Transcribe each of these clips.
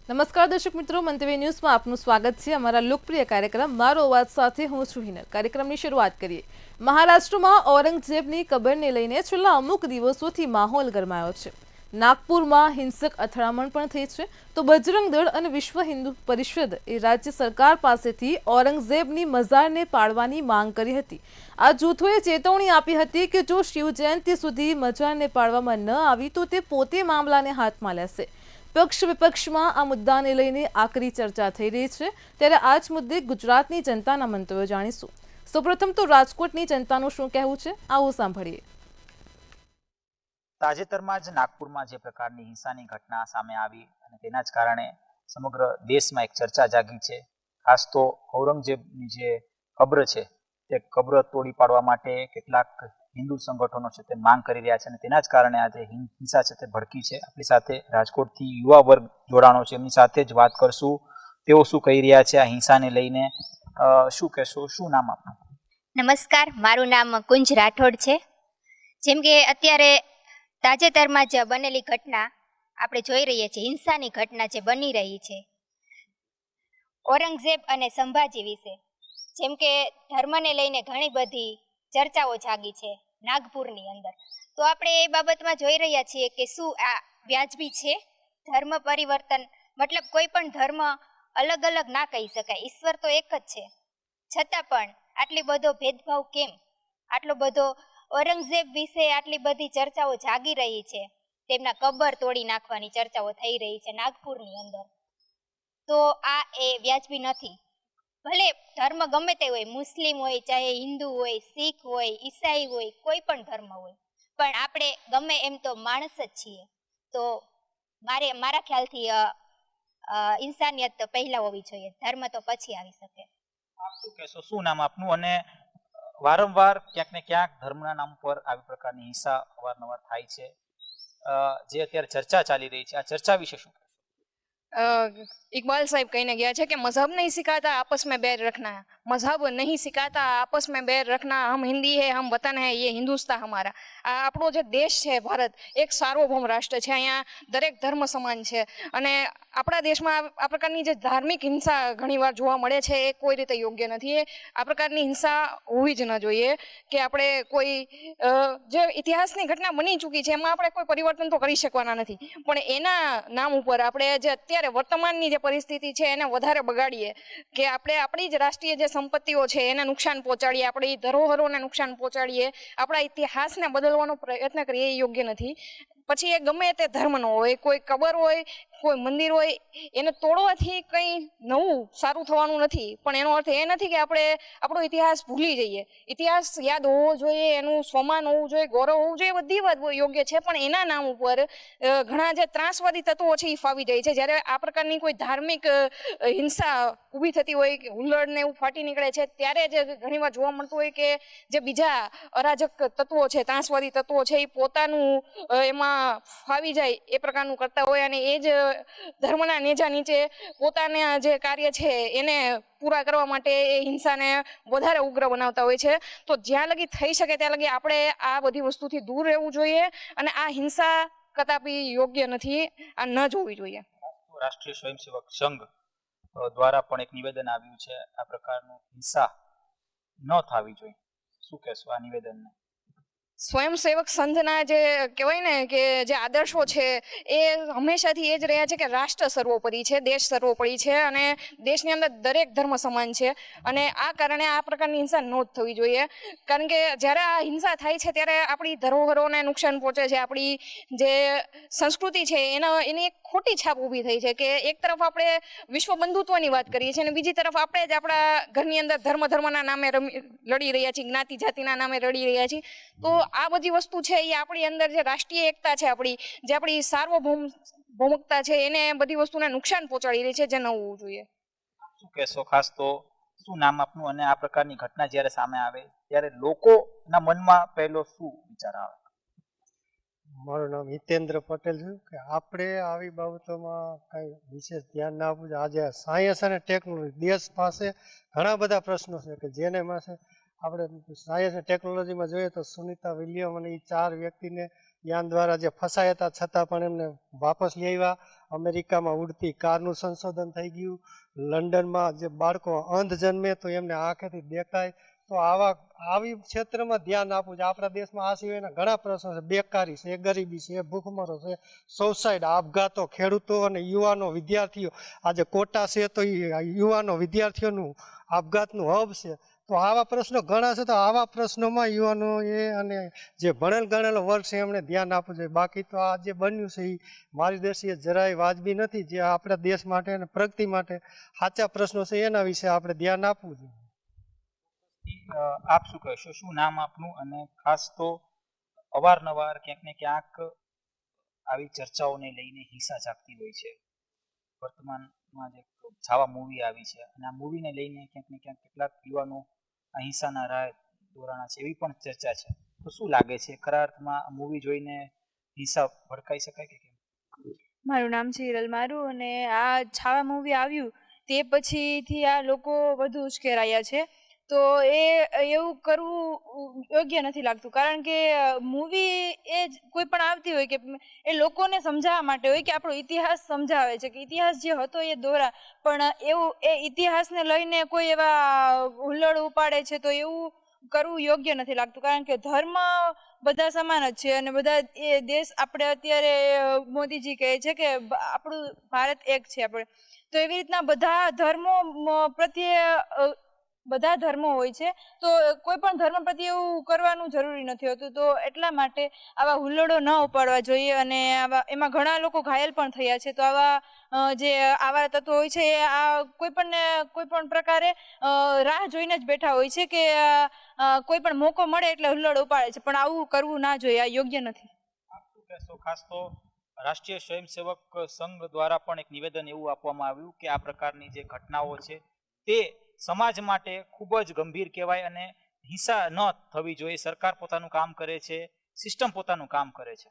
નમસ્કાર દર્શક મિત્રો, મંતવ્ય ન્યૂઝમાં આપનું સ્વાગત છે। અમારા લોકપ્રિય કાર્યક્રમ મારો અવાજ સાથે હું છું હિનલ। કાર્યક્રમની શરૂઆત કરીએ। મહારાષ્ટ્રમાં ઔરંગઝેબની કબરને લઈને છેલ્લા અમુક દિવસોથી માહોલ ગરમાયો છે। નાગપુરમાં હિંસક અથડામણ પણ થઈ છે, તો બજરંગ દળ અને વિશ્વ હિન્દુ પરિષદ એ રાજ્ય સરકાર પાસેથી ઔરંગઝેબની મઝારને પાડવાની માંગ કરી હતી। આ જૂથોએ ચેતવણી આપી હતી કે જો શિવ જયંતિ સુધી મઝારને પાડવામાં ન આવી તો તે પોતે મામલાને હાથમાં લેશે। પક્ષ વિપક્ષમાં આ મુદ્દાને લઈને આકરી ચર્ચા થઈ રહી છે, ત્યારે આ જ મુદ્દે ગુજરાતની જનતાના મંતવ્યો જાણીશું। સૌપ્રથમ તો રાજકોટની જનતાનું શું કહેવું છે, આવો સાંભળીએ। તાજેતરમાં જ નાગપુરમાં જે પ્રકારની હિંસાની ઘટના સામે આવી અને તેના જ કારણે સમગ્ર દેશમાં એક ચર્ચા જાગી છે। ખાસ તો ઔરંગઝેબની જે કબ્ર છે તે કબ્ર તોડી પાડવા માટે કેટલાક હિન્દુ સંગઠનો છે તે માંગ કરી રહ્યા છે અને તેના જ કારણે આજે હિંસા છે તે ભડકી છે। આપણી સાથે રાજકોટથી યુવા વર્ગ જોડાણો છે, એમની સાથે જ વાત કરશું। તેઓ શું કહી રહ્યા છે આ હિંસાને લઈને, શું કહેશો? શું નામ આપનું? નમસ્કાર, મારું નામ કુંજ રાઠોડ છે। જેમ કે અત્યારે તાજેતરમાં જ બનેલી ઘટના આપણે જોઈ રહીએ છીએ, હિંસાની ઘટના જે બની રહી છે ઔરંગઝેબ અને સંભાજી વિશે, જેમ કે ધર્મને લઈને ઘણી બધી ચર્ચાઓ જાગી છે નાગપુરની અંદર। તો આપણે એ બાબતમાં જોઈ રહ્યા છીએ કે શું આ વ્યાજબી છે? ધર્મ પરિવર્તન મતલબ કોઈ પણ ધર્મ અલગ અલગ ના કહી શકાય, ઈશ્વર તો એક જ છે, છતાં પણ આટલી બધો ભેદભાવ કેમ? આટલો બધો ઔરંગઝેબ વિશે આટલી બધી ચર્ચાઓ જાગી રહી છે, તેમના કબર તોડી નાખવાની ચર્ચાઓ થઈ રહી છે નાગપુરની અંદર। તો આ એ વ્યાજબી નથી। ભલે ધર્મ ગમે તે હોય, મુસ્લિમ હોય, ચાહે હિન્દુ હોય, શીખ હોય, ઈસાઈ હોય, કોઈ પણ ધર્મ હોય, પણ આપણે ગમે એમ તો માણસ જ છીએ। તો મારા ખ્યાલથી ઇન્સાનિયત તો પહેલા હોવી જોઈએ, ધર્મ તો પછી આવી શકે। આપ શું કહેશો? શું નામ આપનું? અને વારંવાર ક્યાંક ને ક્યાંક ધર્મના નામ પર આવી પ્રકારની હિંસા અવારનવાર થાય છે, જે અત્યારે ચર્ચા ચાલી રહી છે, આ ચર્ચા વિશે શું? इकबाल साहब कहने गया है कि मजहब नहीं सिखाता आपस में बैर रखना है, मजहब नहीं सिखाता आपस में बैर रखना। हम हिंदी है, हम वतन है, ये हिंदुस्तान हमारा। આપણો જે દેશ છે ભારત એક સાર્વભૌમ રાષ્ટ્ર છે, અહીંયા દરેક ધર્મ સમાન છે અને આપણા દેશમાં આ પ્રકારની જે ધાર્મિક હિંસા ઘણીવાર જોવા મળે છે એ કોઈ રીતે યોગ્ય નથી। આ પ્રકારની હિંસા હોવી જ ન જોઈએ કે આપણે કોઈ જે ઇતિહાસની ઘટના બની ચૂકી છે એમાં આપણે કોઈ પરિવર્તન તો કરી શકવાના નથી, પણ એના નામ ઉપર આપણે જે અત્યારે વર્તમાનની જે પરિસ્થિતિ છે એને વધારે બગાડીએ કે આપણે આપણી જ રાષ્ટ્રીય જે સંપત્તિઓ છે એને નુકસાન પહોંચાડીએ, આપણી ધરોહરોને નુકસાન પહોંચાડીએ, આપણા ઇતિહાસને બદલવાનો પ્રયત્ન કરીએ, એ યોગ્ય નથી। પછી એ ગમે તે ધર્મનો હોય, કોઈ કબર હોય, કોઈ મંદિર હોય, એને તોડવાથી કંઈ નવું સારું થવાનું નથી, પણ એનો અર્થ એ નથી કે આપણે આપણો ઇતિહાસ ભૂલી જઈએ। ઇતિહાસ યાદ હોવો જોઈએ, એનું સ્વમાન હોવું જોઈએ, ગૌરવ હોવું જોઈએ, બધી વાત યોગ્ય છે, પણ એના નામ ઉપર ઘણા જે ત્રાસવાદી તત્વો છે એ ફાવી જાય છે। જ્યારે આ પ્રકારની કોઈ ધાર્મિક હિંસા ઊભી થતી હોય કે હુલ્લડ ને એવું ફાટી નીકળે છે, ત્યારે જ ઘણીવાર જોવા મળતું હોય કે જે બીજા અરાજક તત્વો છે, ત્રાસવાદી તત્વો છે, એ પોતાનું એમાં ફાવી જાય એ પ્રકારનું કરતા હોય અને એ જ ધર્મના નેજા નીચે પોતાના જે કાર્ય છે એને પૂરા કરવા માટે એ હિંસાને વધારે ઉગ્ર બનાવતા હોય છે। તો જ્યાં લગી થઈ શકે ત્યાં લગી આપણે આ બધી વસ્તુથી દૂર રહેવું જોઈએ અને આ હિંસા કદાપી યોગ્ય નથી, આ ન જોવી જોઈએ। રાષ્ટ્રીય સ્વયંસેવક સંઘ દ્વારા પણ એક નિવેદન આવ્યું છે, આ પ્રકારનું હિંસા ન થવી જોઈએ, શું કહેશો આ નિવેદનને? સ્વયંસેવક સંઘના જે કહેવાય ને કે જે આદર્શો છે એ હંમેશાથી એ જ રહ્યા છે કે રાષ્ટ્ર સર્વોપરી છે, દેશ સર્વોપરી છે અને દેશની અંદર દરેક ધર્મ સમાન છે અને આ કારણે આ પ્રકારની હિંસા ન જ થવી જોઈએ। કારણ કે જ્યારે આ હિંસા થાય છે ત્યારે આપણી ધરોહરોને નુકસાન પહોંચે છે, આપણી જે સંસ્કૃતિ છે એની એક ખોટી છાપ ઊભી થઈ છે કે એક તરફ આપણે વિશ્વ બંધુત્વની વાત કરીએ છીએ અને બીજી તરફ આપણે જ આપણા ઘરની અંદર ધર્મના નામે લડી રહ્યા છીએ, જ્ઞાતિ જાતિના નામે લડી રહ્યા છીએ। તો આ બધી વસ્તુ છે એ આપણી અંદર જે રાષ્ટ્રીય એકતા છે, જે આપણી સાર્વભૌમકતા છે, એને બધી વસ્તુને નુકસાન પહોંચાડી રહી છે, જે ન હોવું જોઈએ। શું કહેશો? ખાસ તો શું નામ આપનું? અને આ પ્રકારની ઘટના જ્યારે સામે આવે ત્યારે લોકોના મનમાં પહેલો શું વિચાર આવે? મારું નામ હિતેન્દ્ર પટેલ છે કે આપણે આવી બાબતોમાં કંઈ વિશેષ ધ્યાન ના આપવું જોઈએ। આજે સાયન્સ અને ટેકનોલોજી દેશ પાસે ઘણા બધા પ્રશ્નો છે કે જેને પાસે આપણે સાયન્સ અને ટેકનોલોજીમાં જોઈએ તો સુનિતા વિલિયમ અને એ 4 વ્યક્તિને યાન દ્વારા જે ફસાયા હતા છતાં પણ એમને વાપસ લઈ આવ્યા. અમેરિકામાં ઉડતી કારનું સંશોધન થઈ ગયું. લંડનમાં જે બાળકો અંધ જન્મે તો એમને આંખેથી દેખાય. તો આવી ક્ષેત્રમાં ધ્યાન આપવું છે. આપણા દેશમાં આ સિવાયના ઘણા પ્રશ્નો છે. બેકારી છે, ગરીબી છે, ભૂખમરો છે, સુસાઇડ, આપઘાતો, ખેડૂતો અને યુવાનો, વિદ્યાર્થીઓ. આજે કોટા છે તો એ યુવાનો વિદ્યાર્થીઓનું આપઘાતનું હબ છે. તો આવા પ્રશ્નો ઘણા છે. તો આવા પ્રશ્નોમાં યુવાનોએ અને જે ભણેલ ગણેલો વર્ગ છે એમણે ધ્યાન આપવું જોઈએ. બાકી તો આ જે બન્યું છે એ મારી દ્રષ્ટિએ જરાય વાજબી નથી. જે આપણા દેશ માટે અને પ્રગતિ માટે સાચા પ્રશ્નો છે એના વિશે આપણે ધ્યાન આપવું જોઈએ. આપ શું કહેશો? શું નામ આપનું? અને ખાસ તો અવારનવાર ક્યાંક ને ક્યાંક આવી ચર્ચાઓને લઈને હિંસા જાગતી હોય છે. વર્તમાનમાં જે છાવા મૂવી આવી છે અને આ મૂવીને લઈને ક્યાંક ને ક્યાંક કેટલાક યુવાનો અહિંસાના રાહ દોરાણા છે એવી પણ ચર્ચા છે. તો શું લાગે છે, ખરા અર્થમાં આ મૂવી જોઈને હિંસા ભડકાઈ શકાય કે કેમ? મારું નામ છે હિરલ મારુ અને આ છાવા મૂવી આવ્યું તે પછીથી આ લોકો વધુ ઉશ્કેરાયા છે. તો એવું કરવું યોગ્ય નથી લાગતું, કારણ કે મૂવી એ જ કોઈ પણ આવતી હોય કે એ લોકોને સમજાવવા માટે હોય કે આપણો ઇતિહાસ સમજાવે છે કે ઇતિહાસ જે હતો એ દોરા, પણ એવું એ ઇતિહાસને લઈને કોઈ એવા હુલ્લડ ઉપાડે છે તો એવું કરવું યોગ્ય નથી લાગતું. કારણ કે ધર્મ બધા સમાન જ છે અને બધા એ દેશ આપણે અત્યારે મોદીજી કહે છે કે આપણું ભારત એક છે આપણે, તો એવી રીતના બધા ધર્મો પ્રત્યે બધા ધર્મો હોય છે. તો કોઈ પણ ધર્મ પ્રત્યે એવું કરવાનું જરૂરી નથી હોતું. તો એટલા માટે આવા હુલ્લડો ન ઉપાડવા જોઈએ અને એમાં ઘણા લોકો ઘાયલ પણ થયા છે. તો આવા જે આવા તત્વો હોય છે એ આ કોઈ પણ પ્રકારે રાહ જોઈને જ બેઠા હોય છે કે કોઈ પણ મોકો મળે એટલે હુલ્લડો ઉપાડે છે, પણ આવું કરવું ના જોઈએ, આ યોગ્ય નથી. આપ શું કહેશો? ખાસ તો રાષ્ટ્રીય સ્વયંસેવક સંઘ દ્વારા પણ એક નિવેદન એવું આપવામાં આવ્યું કે આ પ્રકારની જે ઘટનાઓ છે તે સમાજ માટે ખૂબ જ ગંભીર કહેવાય અને હિંસા ન થવી જોઈએ. સરકાર પોતાનું કામ કરે છે, સિસ્ટમ પોતાનું કામ કરે છે.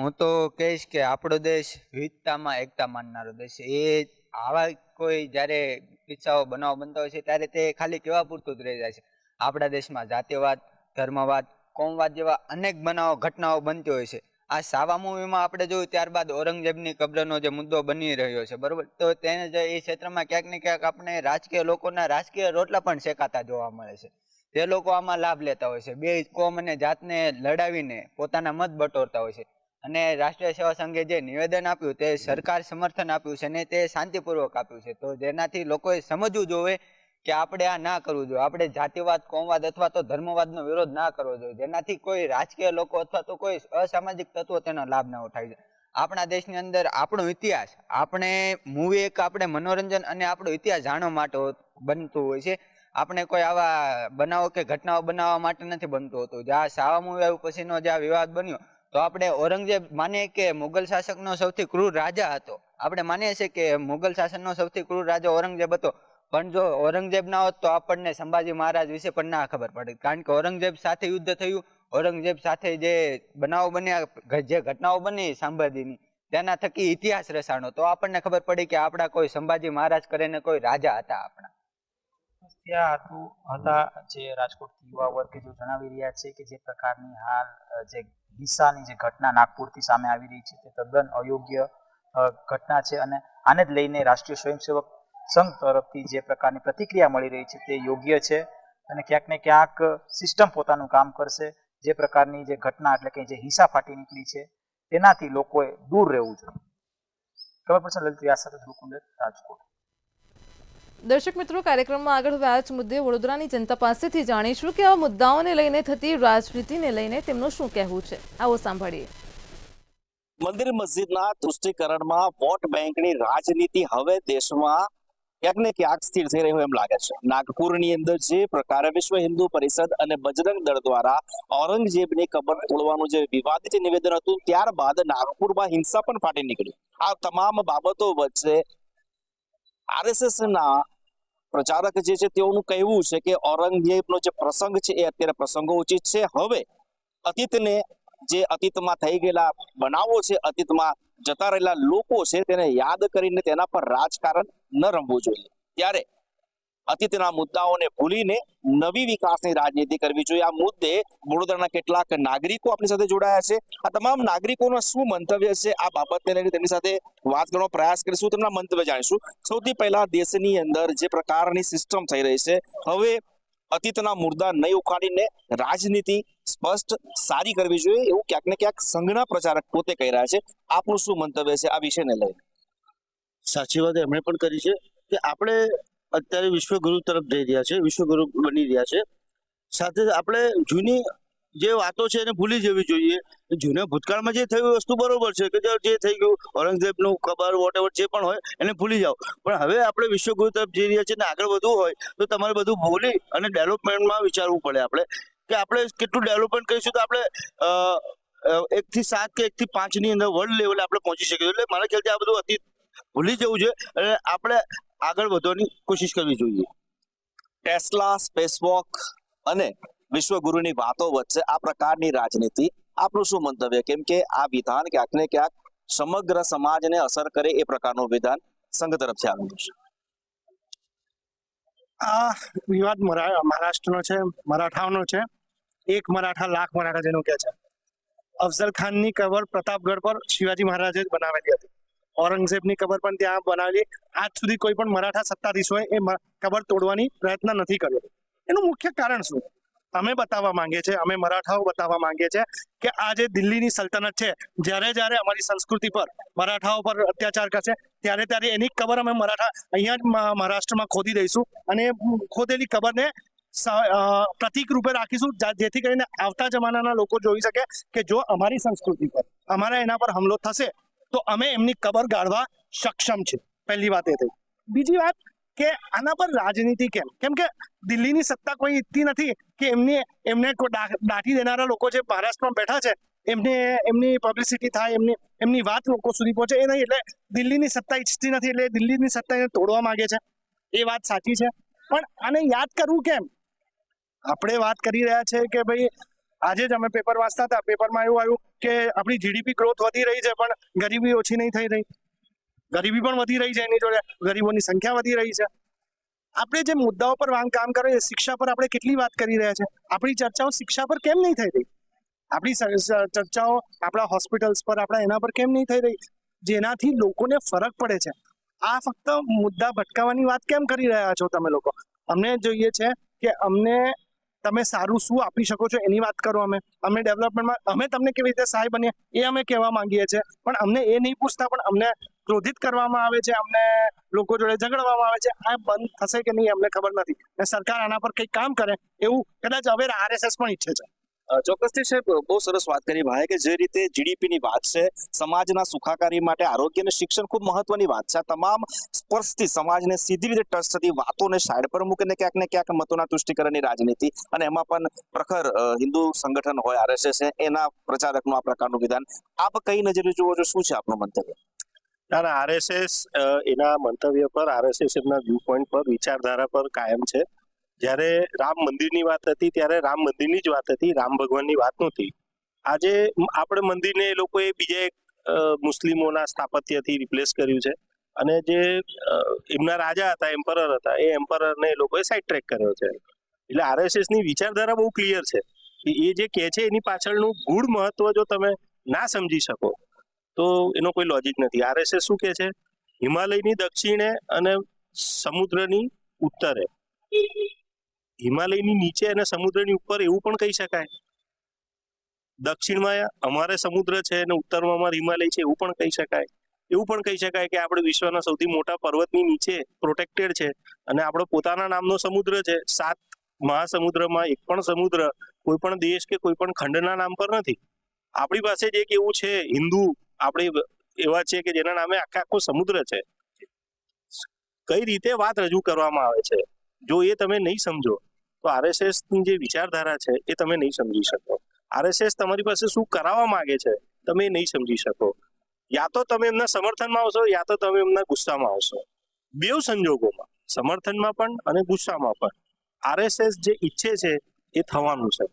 હું તો કહીશ કે આપણો દેશ વિવિધતામાં એકતા માનનારો દેશ છે. એ આવા કોઈ જ્યારે કિસ્સાઓ બનાવ બનતા હોય છે ત્યારે તે ખાલી કહેવા પૂરતું જ રહી જાય છે. આપણા દેશમાં જાતિવાદ, ધર્મવાદ, કોમવાદ જેવા અનેક બનાવો, ઘટનાઓ બનતી હોય છે. આ સાવા મૂવીમાં આપણે જોયું ત્યારબાદ ઔરંગઝેબની કબ્રનો જે મુદ્દો બની રહ્યો છે, બરોબર, તો તેને એ ક્ષેત્રમાં ક્યાંક ને ક્યાંક આપણે રાજકીય લોકોના રાજકીય રોટલા પણ શેકાતા જોવા મળે છે. તે લોકો આમાં લાભ લેતા હોય છે. બે કોમ અને જાતને લડાવીને પોતાના મત બટોરતા હોય છે. અને રાષ્ટ્રીય સેવા સંઘે જે નિવેદન આપ્યું તે સરકાર સમર્થન આપ્યું છે અને તે શાંતિપૂર્વક આપ્યું છે. તો જેનાથી લોકોએ સમજવું જોઈએ કે આપણે આ ના કરવું જોઈએ. આપણે જાતિવાદ, કોમવાદ અથવા તો ધર્મવાદનો વિરોધ ના કરવો જોઈએ, જેનાથી કોઈ રાજકીય લોકો અથવા તો કોઈ અસામાજિક તત્વો તેનો લાભ ના ઉઠાવી જાય. આપણા દેશની અંદર આપણો ઇતિહાસ, આપણે મૂવી એક આપણે મનોરંજન અને આપણો ઇતિહાસ જાણવા માટે બનતું હોય છે. આપણે કોઈ આવા બનાવો કે ઘટનાઓ બનાવવા માટે નથી બનતું હોતું. જ્યાં સાવા મૂવી આવ્યું પછીનો જે આ વિવાદ બન્યો, તો આપણે ઔરંગઝેબ માનીએ કે મુગલ શાસકનો સૌથી ક્રૂર રાજા હતો. આપણે માનીએ છીએ કે મુગલ શાસનનો સૌથી ક્રૂર રાજા ઔરંગઝેબ હતો, પણ જો ઔરંગઝેબ ના હોત તો આપણને સંભાજી મહારાજ વિશે પણ ના ખબર પડે. કારણ કે ઔરંગઝેબ સાથે યુદ્ધ થયું, ઔરંગઝેબ સાથે જે બનાવો બન્યા, જે ઘટનાઓ બની સંભાજીની, તેના થકી ઇતિહાસ રચાણો, તો આપણને ખબર પડી કે આપણા કોઈ સંભાજી મહારાજ કરીને કોઈ રાજા હતા આપણા. ત્યાં હતા જે રાજકોટથી યુવા વર્ગ જે જણાવી રહ્યા છે કે જે પ્રકારની હાલ જે હિંસાની જે ઘટના નાગપુરથી સામે આવી રહી છે તે તદ્દન અયોગ્ય ઘટના છે અને આને જ લઈને રાષ્ટ્રીય સ્વયંસેવક સંઘ તરફથી જે પ્રકારની પ્રતિક્રિયા મળી રહી છે તે યોગ્ય છે અને ક્યાંક ને ક્યાંક સિસ્ટમ પોતાનું કામ કરશે. જે પ્રકારની જે ઘટના એટલે કે જે હિંસા ફાટી નીકળી છે તેનાથી લોકોએ દૂર રહેવું જોઈએ. ખબર પડશે લલિત વ્યાસ સાથે ધ્રુવકુંડર, રાજકોટ. દર્શક મિત્રો, કાર્યક્રમમાં આગળ હવે આ જ મુદ્દે વડોદરાની જનતા પાસેથી જાણીશું કે આ મુદ્દાઓને લઈને થતી રાજનીતિને લઈને તેમનું શું કહેવું છે. આવો સાંભળીએ. મંદિર મસ્જિદના તૃષ્ટિકરણમાં વોટ બેંકની રાજનીતિ હવે દેશમાં ક્યાંક ને ક્યાંક સ્થિર થઈ રહ્યું એમ લાગે છે. નાગપુરની અંદર જે પ્રકારે વિશ્વ હિન્દુ પરિષદ અને બજરંગ દળ દ્વારા ઔરંગઝેબની કબર તોડવાનું જે વિવાદિત નિવેદન હતું, ત્યારબાદ નાગપુરમાં હિંસા પણ ફાટી નીકળી. આ તમામ બાબતો વચ્ચે આરએસએસના પ્રચારક જે છે તેઓનું કહેવું છે કે ઔરંગઝેબનો જે પ્રસંગ છે એ અત્યારે પ્રસંગોચિત છે. હવે અતીતને, જે અતીતમાં થઈ ગયેલા બનાવો છે, અતીતમાં જતા રહેલા લોકો છે, તેને યાદ કરીને તેના પર રાજકારણ ન રમવું જોઈએ. ત્યારે અતીતના મુદ્દાઓને ભૂલીને નવી વિકાસની રાજનીતિ કરવી જોઈએ. આ મુદ્દે વડોદરાના કેટલાક નાગરિકો આપણી સાથે જોડાયા છે. આ તમામ નાગરિકોનો શું મંતવ્ય છે આ બાબતને લઈને તેમની સાથે વાત કરવાનો પ્રયાસ કરીશું, તેમના મંતવ્ય જાણીશું. સૌથી પહેલા દેશની અંદર જે પ્રકારની સિસ્ટમ થઈ રહી છે, હવે અતીતના મુદ્દા નહીં ઉખાડીને રાજનીતિ સ્પષ્ટ સારી કરવી જોઈએ એવું ક્યાંક ને ક્યાંક સંઘના પ્રચારક પોતે કહી રહ્યા છે. આપનું શું મંતવ્ય છે આ વિષયને લઈને? સાચી વાત એમણે પણ કરી છે કે આપણે અત્યારે વિશ્વગુરુ તરફ જઈ રહ્યા છે, વિશ્વગુરુ બની રહ્યા છે. સાથે આપણે જૂની જે વાતો છે એને ભૂલી જવી જોઈએ. જૂના ભૂતકાળમાં જે થયું વસ્તુ બરોબર છે કે જે થઈ ગયું ઔરંગઝેબનું કબર વોટેવર જે પણ હોય એને ભૂલી જાઓ, પણ હવે આપણે વિશ્વગુરુ તરફ જઈ રહ્યા છીએ અને આગળ વધવું હોય તો તમારે બધું ભૂલી અને ડેવલપમેન્ટમાં વિચારવું પડે. આપણે કેટલું ડેવલપમેન્ટ કરીશું તો આપણે 1 થી 7 કે 1 થી 5 ની અંદર વર્લ્ડ લેવલે આપણે પહોંચી શકીશું. એટલે મારા ખ્યાલથી આ બધું અતીત ભૂલી જવું જોઈએ અને આપણે આગળ વધવાની કોશિશ કરવી જોઈએ. ટેસ્લા, સ્પેસવોક અને વિશ્વગુરુની વાતો વચ્ચે આ પ્રકારની રાજનીતિ, આપનું શું મંતવ્ય? કેમ કે આ વિધાન ક્યાંક ને ક્યાંક સમગ્ર સમાજને અસર કરે એ પ્રકારનું વિધાન સંઘ તરફથી આવ્યું છે. આ વિવાદ મહારાષ્ટ્રનો છે, મરાઠાઓનો છે. એક મરાઠા લાખ મરાઠા જેનું કે છે. અફઝલ ખાનની કબર પ્રતાપગઢ પર શિવાજી મહારાજે જ બનાવેલી હતી. ઔરંગઝેબની કબર પણ ત્યાં બનાવેલી. આજ સુધી કોઈ પણ મરાઠા સત્તાધીશોએ એ કબર તોડવાની પ્રયત્ન નથી કર્યો. એનું મુખ્ય કારણ શું? અમે બતાવવા માંગીએ છીએ, અમે મરાઠાઓ બતાવવા માંગીએ છીએ કે આ જે દિલ્હીની સલ્તનત છે, જ્યારે અમારી સંસ્કૃતિ પર મરાઠાઓ પર અત્યાચાર કરશે ત્યારે એની કબર અમે મરાઠા અહીંયા જ મહારાષ્ટ્રમાં ખોદી દઈશું અને ખોદેલી કબરને પ્રતીક રૂપે રાખીશું, જેથી કરીને આવતા જમાનાના લોકો જોઈ શકે કે જો અમારી સંસ્કૃતિ પર અમારા એના પર હુમલો થશે તો અમે એમની કબર ગાળવા સક્ષમ છે. પહેલી વાત એ થઈ. બીજી વાત કે આના પર રાજનીતિ કેમ કે દિલ્હીની સત્તા કોઈ ઈચ્છતી નથી કે એમને દાટી દેનારા લોકો જે મહારાષ્ટ્રમાં બેઠા છે એમની પબ્લિસિટી થાય, એમની વાત લોકો સુધી પહોંચે એ નહીં. એટલે દિલ્હીની સત્તા ઈચ્છતી નથી, એટલે દિલ્હીની સત્તા એને તોડવા માંગે છે. એ વાત સાચી છે, પણ આને યાદ કરવું કેમ? આપણે વાત કરી રહ્યા છે કે ભાઈ આજે જ અમે પેપર વાંચતા હતા, પેપરમાં એવું આવ્યું કે આપણી જીડીપી ગ્રોથ વધી રહી છે પણ ગરીબી ઓછી નહીં થઈ રહી. ગરીબી પણ વધી રહી છે, એની જોડે ગરીબોની સંખ્યા વધી રહી છે. આપણે જે મુદ્દાઓ પર કામ કરીએ, શિક્ષા પર આપણે કેટલી વાત કરી રહ્યા છે, આપણી ચર્ચાઓ શિક્ષા પર કેમ નહીં થઈ રહી? આપણી ચર્ચાઓ આપણા હોસ્પિટલ્સ પર, આપણા એના પર કેમ નહીં થઈ રહી, જેનાથી લોકોને ફરક પડે છે? આ ફક્ત મુદ્દા ભટકાવવાની વાત કેમ કરી રહ્યા છો તમે લોકો? અમને જોઈએ છે કે અમને તમે સારું શું આપી શકો છો એની વાત કરો. અમે ડેવલપમેન્ટમાં અમે તમને કેવી રીતે સહાય બનીએ એ અમે કહેવા માંગીએ છીએ, પણ અમને એ નહીં પૂછતા, પણ અમને ક્રોધિત કરવામાં આવે છે, અમને લોકો જોડે ઝઘડવામાં આવે છે. આ બંધ થશે કે નહીં અમને ખબર નથી. સરકાર આના પર કંઈક કામ કરે એવું કદાચ હવે RSS પણ ઈચ્છે છે. ચોક્કસથી સાહેબ, બહુ સરસ વાત કરી ભાઈ કે જે રીતે જીડીપીની વાત છે, સમાજના સુખાકારી માટે આરોગ્ય અને શિક્ષણ ખૂબ મહત્વની વાત છે. આ તમામ સ્પર્શથી સમાજને સીધી રીતે ટચ થતી વાતોને સાઈડ પર મૂકીને ક્યાંક ને ક્યાંક મતોના તુષ્ટિકરણની રાજનીતિ, અને એમાં પણ પ્રખર હિન્દુ સંગઠન હોય RSS એના પ્રચારકનું આ પ્રકારનું વિધાન, આપ કઈ નજરે જુઓ છો? શું છે આપનું મંતવ્ય? RSS એના મંતવ્ય પર, RSS એમના વ્યૂ પોઈન્ટ પર, વિચારધારા પર કાયમ છે. જ્યારે રામ મંદિરની વાત હતી ત્યારે રામ મંદિરની જ વાત હતી, રામ ભગવાનની વાત નહોતી. આજે આપણે મંદિરને એ લોકોએ બીજા એક મુસ્લિમોના સ્થાપત્યથી રિપ્લેસ કર્યું છે અને જે એમના રાજા હતા, એમ્પરર હતા, એ એમ્પરરને એ લોકોએ સાઈડ ટ્રેક કર્યો છે. એટલે RSSની વિચારધારા બહુ ક્લિયર છે. એ જે કહે છે એની પાછળનું ગૂઢ મહત્વ જો તમે ના સમજી શકો તો એનો કોઈ લોજિક નથી. RSS શું કહે છે? હિમાલયની દક્ષિણે અને સમુદ્રની ઉત્તરે, હિમાલયની નીચે અને સમુદ્રની ઉપર એવું પણ કહી શકાય. દક્ષિણમાં અમારે સમુદ્ર છે અને ઉત્તરમાં અમારે હિમાલય છે એવું પણ કહી શકાય. એવું પણ કહી શકાય કે આપણે વિશ્વના સૌથી મોટા પર્વતની નીચે પ્રોટેક્ટેડ છે અને આપણો પોતાના નામનો સમુદ્ર છે. 7 મહાસમુદ્રમાં એક પણ સમુદ્ર કોઈ પણ દેશ કે કોઈ પણ ખંડના નામ પર નથી. આપણી પાસે જ એક એવું છે, હિન્દુ આપણે એવા છે કે જેના નામે આખો સમુદ્ર છે. કઈ રીતે વાત રજૂ કરવામાં આવે છે, જો એ તમે નહીં સમજો તો RSSની જે વિચારધારા છે એ તમે નહીં સમજી શકો. RSS તમારી પાસે શું કરાવવા માંગે છે તમે નહીં સમજી શકો. યા તો તમે એમના સમર્થનમાં આવશો યા તો તમે એમના ગુસ્સામાં આવશો. બેવ સંજોગોમાં, સમર્થનમાં પણ અને ગુસ્સામાં પણ, RSS જે ઈચ્છે છે એ થવાનું છે.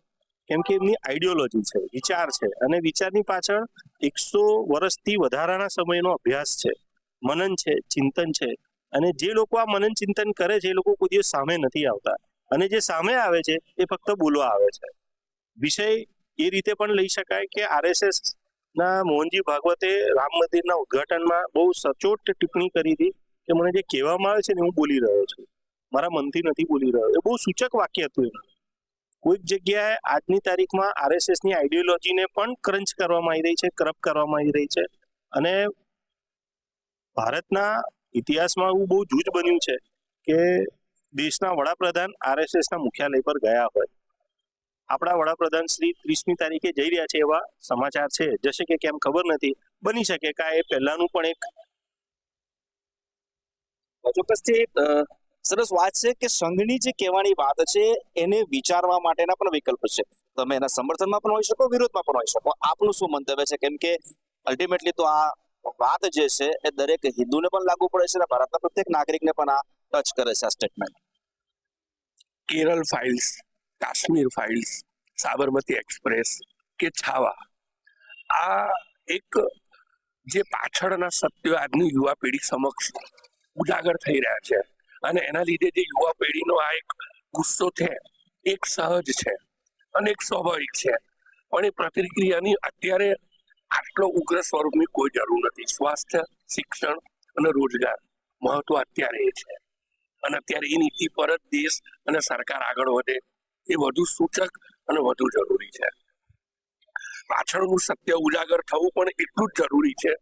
કેમ કે એમની આઈડિયોલોજી છે, વિચાર છે, અને વિચારની પાછળ 100 વર્ષથી વધારાના સમયનો અભ્યાસ છે, મનન છે, ચિંતન છે, અને જે લોકો આ મનન ચિંતન કરે છે એ લોકો કોઈ દિવસ સામે નથી આવતા, અને જે સામે આવે છે એ ફક્ત બોલવા આવે છે. વિષય એ રીતે પણ લઈ શકાય કે આરએસએસ ના મોહનજી ભાગવતે રામ મંદિરના ઉદ્ઘાટનમાં બહુ સચોટ ટિપ્પણી કરી હતી કે મને જે કહેવામાં આવે છે ને હું બોલી રહ્યો છું, મારા મનથી નથી બોલી રહ્યો. એ બહુ સૂચક વાક્ય હતું એનું. કોઈક જગ્યાએ આજની તારીખમાં આરએસએસની આઈડિયોલોજીને પણ ક્રંચ કરવામાં આવી રહી છે, કરપ્ટ કરવામાં આવી રહી છે. અને ભારતના ઇતિહાસમાં એવું બહુ જૂજ બન્યું છે કે દેશના વડાપ્રધાન આરએસએસના મુખ્યાલય પર ગયા હોય. આપણા વડાપ્રધાન શ્રી 30મી તારીખે જઈ રહ્યા છે એવા સમાચાર છે. જશે કે કેમ ખબર નથી, બની શકે કે એ પહેલાનું પણ એક ચોક્કસથી સરસ વાત છે કે સંઘની જે કહેવાની વાત છે એને વિચારવા માટેના પણ વિકલ્પ છે. તમે એના સમર્થનમાં પણ હોઈ શકો, વિરોધમાં પણ હોઈ શકો. આપનું શું મંતવ્ય છે? કેમ કે અલ્ટિમેટલી તો આ વાત જે છે એ દરેક હિન્દુને પણ લાગુ પડે છે અને ભારતના પ્રત્યેક નાગરિકને પણ આ ટચ કરે છે આ statement. Kerala files, Kashmir files, Sabarmati express કે છાવા, આ એક જે પાછળના સત્યો આજની યુવા પેઢી સમક્ષ ઉજાગર થઈ રહ્યા છે અને એના લીધે જે યુવા પેઢીનો આ એક ગુસ્સો છે એક સહજ છે અને એક સ્વાભાવિક છે, પણ એ પ્રતિક્રિયાની અત્યારે આટલો ઉગ્ર સ્વરૂપની કોઈ જરૂર નથી. સ્વાસ્થ્ય, શિક્ષણ અને રોજગાર મહત્વ અત્યારે એ છે અને અત્યારે એ નીતિ પર જ દેશ અને સરકાર આગળ વધે એ વધુ સૂચક અને વધુ જરૂરી છે. પાછળનું સત્ય ઉજાગર થવું પણ એટલું જ જરૂરી છે.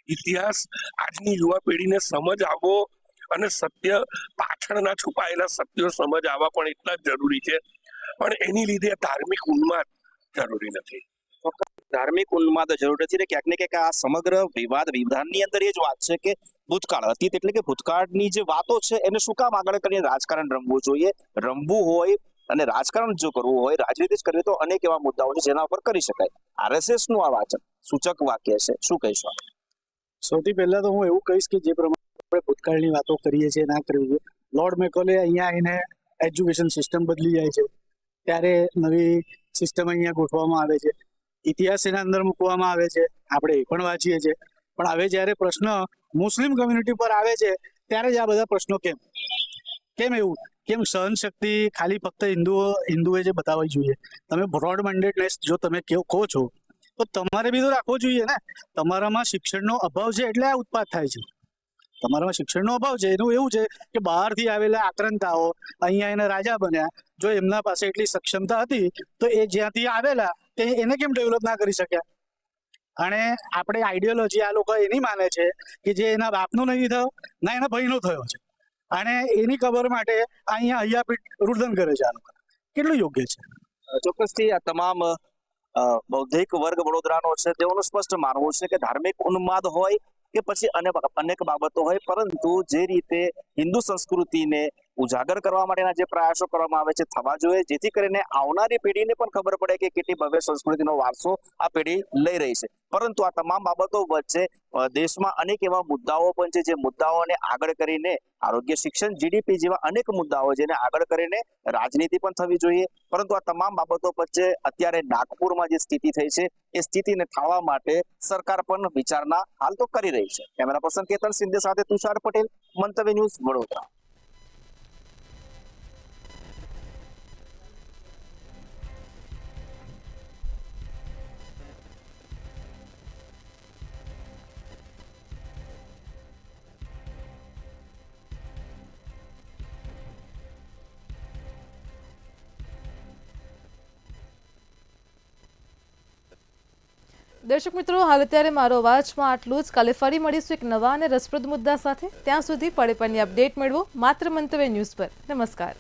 ઇતિહાસ આજની યુવા પેઢીને સમજ આવવો અને સત્ય પાછળના છુપાયેલા સત્યો સમજ આવવા પણ એટલા જ જરૂરી છે, પણ એની લીધે ધાર્મિક ઉન્માદ જરૂરી નથી. ધાર્મિક ઉન્માદ જરૂર નથી ને ક્યાંક ને ક્યાંક આ સમગ્ર વિધાનની અંદર એ જ વાત છે કે ભૂતકાળ અતીત એટલે કે ભૂતકાળની જે વાતો છે એને શું કામ આગળ કરીને રાજકારણ રમવું જોઈએ? રમવું હોય અને રાજકારણ જો કરવું હોય, રાજનીતિ જ કરવી તો અનેક એવા મુદ્દાઓ છે જેના ઉપર કરી શકાય. આરએસએસ નું આ વાચન સૂચક વાક્ય છે, શું કહીશું? સૌથી પહેલા તો હું એવું કહીશ કે જે પ્રમાણે આપણે ભૂતકાળની વાતો કરીએ છીએ ના કરવી જોઈએ. લોર્ડ મેકોલે અહીંયા આવીને એજ્યુકેશન સિસ્ટમ બદલી જાય છે, ત્યારે નવી સિસ્ટમ અહીંયા ગોઠવવામાં આવે છે, ઇતિહાસ એના અંદર મૂકવામાં આવે છે, આપણે એ પણ વાંચીએ છીએ. પણ હવે જ્યારે પ્રશ્ન મુસ્લિમ કમ્યુનિટી પર આવે છે ત્યારે જ આ બધા પ્રશ્નો કેમ એવું? કેમ સહનશક્તિ ખાલી ફક્ત હિન્દુએ જે બતાવવી જોઈએ? તમે બ્રોડ માઇન્ડેડનેસ જો તમે કહો છો તો તમારે બી તો રાખવો જોઈએ ને. તમારામાં શિક્ષણનો અભાવ છે એટલે આ ઉત્પાદ થાય છે. તમારામાં શિક્ષણનો અભાવ છે એનું એવું છે કે બહારથી આવેલા આક્રાંતાઓ અહીંયા એને રાજા બન્યા. જો એમના પાસે એટલી સક્ષમતા હતી તો એ જ્યાંથી આવેલા તે એને કેમ ડેવલપ ના કરી શક્યા? અને આપણે આઈડિયોલોજી આ લોકો એની માને છે કે જે એના બાપનો નહીં થયો ના એના ભાઈનો થયો છે, અને એની ખબર માટે અહીંયા હૈયાપીઠ રુદન કરે છે. આ લોકો કેટલું યોગ્ય છે? ચોક્કસથી આ તમામ બૌદ્ધિક વર્ગ વડોદરાનો છે તેઓનું સ્પષ્ટ માનવું છે કે ધાર્મિક ઉન્માદ હોય કે પછી અનેક બાબતો હોય, પરંતુ જે રીતે હિન્દુ સંસ્કૃતિને ઉજાગર કરવા માટેના જે પ્રયાસો કરવામાં આવે છે થવા જોઈએ, જેથી કરીને આવનારી પેઢીને પણ ખબર પડે કે કેટલી ભવ્ય સંસ્કૃતિનો વારસો આ પેઢી લઈ રહી છે. પરંતુ આ તમામ બાબતો વચ્ચે દેશમાં અનેક એવા મુદ્દાઓ પણ છે જે મુદ્દાઓને આગળ કરીને આરોગ્ય, શિક્ષણ, જીડીપી જેવા અનેક મુદ્દાઓ જેને આગળ કરીને રાજનીતિ પણ થવી જોઈએ. પરંતુ આ તમામ બાબતો વચ્ચે અત્યારે નાગપુરમાં જે સ્થિતિ થઈ છે એ સ્થિતિને થવા માટે સરકાર પણ વિચારણા હાલ તો કરી રહી છે. કેમેરા પર્સન કેતન સિંધે સાથે તુષાર પટેલ, મંતવ્ય ન્યૂઝ, વડોદરા. દર્શક મિત્રો, હાલ અત્યારે મારો અવાજમાં આટલું જ. કાલે ફરી મળીશું એક નવા અને રસપ્રદ મુદ્દા સાથે. ત્યાં સુધી પડે પણની અપડેટ મેળવો માત્ર મંતવ્ય ન્યૂઝ પર. નમસ્કાર.